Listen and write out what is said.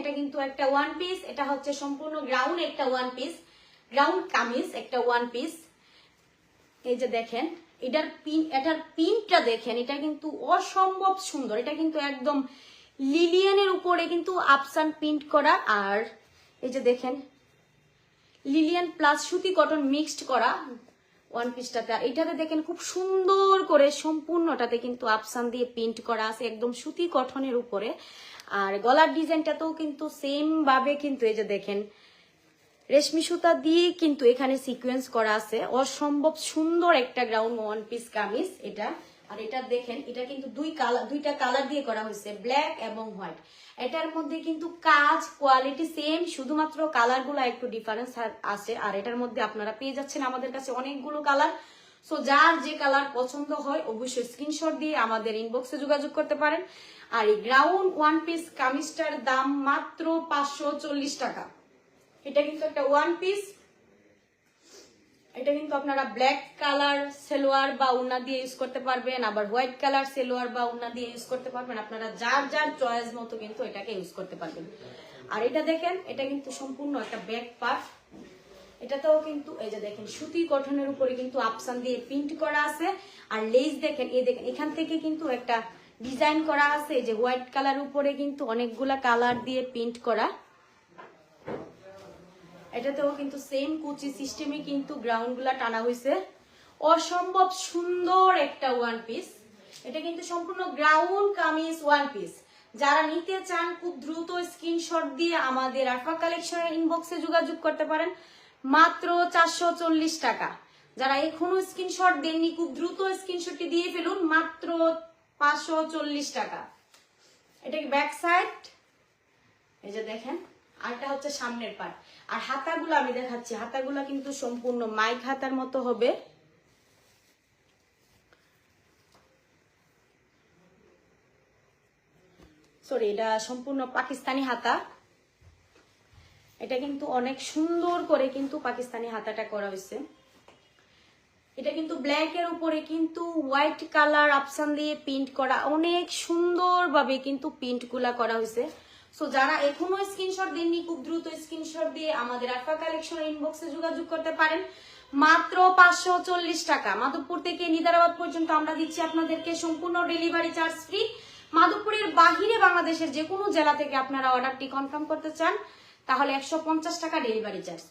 এটা কিন্তু একটা ওয়ান পিস, এটা হচ্ছে সম্পূর্ণ গ্রাউন্ড একটা ওয়ান পিস, গ্রাউন্ড কামিজ একটা ওয়ান পিস। এই যে দেখেন এটার পিনটা দেখেন, এটা কিন্তু অসম্ভব সুন্দর, এটা কিন্তু একদম লিলিয়ানের উপরে কিন্তু আপসান প্রিন্ট করা। আর এই যে দেখেন লিলিয়ান প্লাস সুতি কটন মিক্সড করা ওয়ান পিসটাতে। আর এটাতে দেখেন খুব সুন্দর করে সম্পূর্ণটাতে কিন্তু আপসান দিয়ে প্রিন্ট করা আছে একদম সুতি কটনের উপরে। আর গলার ডিজাইনটাতেও কিন্তু সেম ভাবে কিন্তু এই যে দেখেন রেশমি সুতা দিয়ে কিন্তু এখানে সিকোয়েন্স করা আছে। অসম্ভব সুন্দর একটা গ্রাউন্ড ওয়ান পিস কামিজ এটা। আর এটা দেখেন এটা কিন্তু দুইটা কালার দিয়ে করা হয়েছে, ব্ল্যাক এবং হোয়াইট। এটার মধ্যে কিন্তু কাজ কোয়ালিটি সেম, শুধুমাত্র কালার গুলো একটু ডিফারেন্স আছে। আর এটার মধ্যে আপনারা পেয়ে যাচ্ছেন আমাদের কাছে অনেকগুলো কালার। সো যার যে কালার পছন্দ হয় অবশ্যই স্ক্রিনশট দিয়ে আমাদের ইনবক্সে যোগাযোগ করতে পারেন। আর এই গ্রাউন্ড ওয়ান পিস কামিজটার দাম মাত্র 540 টাকা। এটা কিন্তু একটা ওয়ান পিস, এটা কিন্তু আপনারা ব্ল্যাক কালার সেলোয়ার বা উন্না দিয়ে ইউজ করতে পারবেন, আবার হোয়াইট কালার সেলোয়ার বা উন্না দিয়ে ইউজ করতে পারবেন। আপনারা যার যার চয়েস মতো কিন্তু এটাকে ইউজ করতে পারবেন। আর এটা দেখেন এটা কিন্তু সম্পূর্ণ একটা ব্যাক পার্ট, এটাতেও কিন্তু এই যে দেখেন সুতি কটনের উপরে কিন্তু আপসান দিয়ে প্রিন্ট করা আছে। আর লেস দেখেন, এই দেখেন এখান থেকে কিন্তু একটা ডিজাইন করা আছে যে হোয়াইট কালার উপরে কিন্তু অনেকগুলা কালার দিয়ে প্রিন্ট করা। এটাতেও কিন্তু সেম কুচি সিস্টেমে কিন্তু গ্রাউন্ড গুলা টানা হয়েছে। অসম্ভব সুন্দর একটা ওয়ান পিস, এটা কিন্তু সম্পূর্ণ গ্রাউন্ড কামিজ ওয়ান পিস। যারা নিতে চান খুব দ্রুত স্ক্রিনশট দিয়ে আমাদের আরফা কালেকশনের ইনবক্সে যোগাযোগ করতে পারেন, মাত্র 440 টাকা। যারা এখনো স্ক্রিনশট দেননি খুব দ্রুত স্ক্রিনশটটি দিয়ে ফেলুন, মাত্র 540 টাকা। এটা ব্যাক সাইড, এই যে দেখেন, আরটা হচ্ছে সামনের পার্ট। আর হাতাগুলো আমি দেখাচ্ছি, হাতাগুলো কিন্তু সম্পূর্ণ মাইক হাতার মতো হবে। সরি, এটা সম্পূর্ণ পাকিস্তানি হাতা। এটা কিন্তু অনেক সুন্দর করে কিন্তু পাকিস্তানি হাতাটা করা হয়েছে। এটা কিন্তু ব্ল্যাক এর উপরে কিন্তু হোয়াইট কালার আপসান দিয়ে প্রিন্ট করা, অনেক সুন্দরভাবে কিন্তু প্রিন্ট গুলা করা হয়েছে। সো যারা এখনো স্ক্রিনশট দেননি খুব দ্রুত স্ক্রিনশট দিয়ে আমাদের আরফা কালেকশনের ইনবক্সে যোগাযোগ করতে পারেন, মাত্র 540 টাকা। মাধবপুর থেকে নিদারাবাদ পর্যন্ত আমরা দিচ্ছি আপনাদেরকে সম্পূর্ণ ডেলিভারি চার্জ ফ্রি। মাধবপুরের বাহিরে বাংলাদেশের যে কোনো জেলা থেকে আপনারা অর্ডারটি কনফার্ম করতে চান তাহলে 150 টাকা ডেলিভারি চার্জ।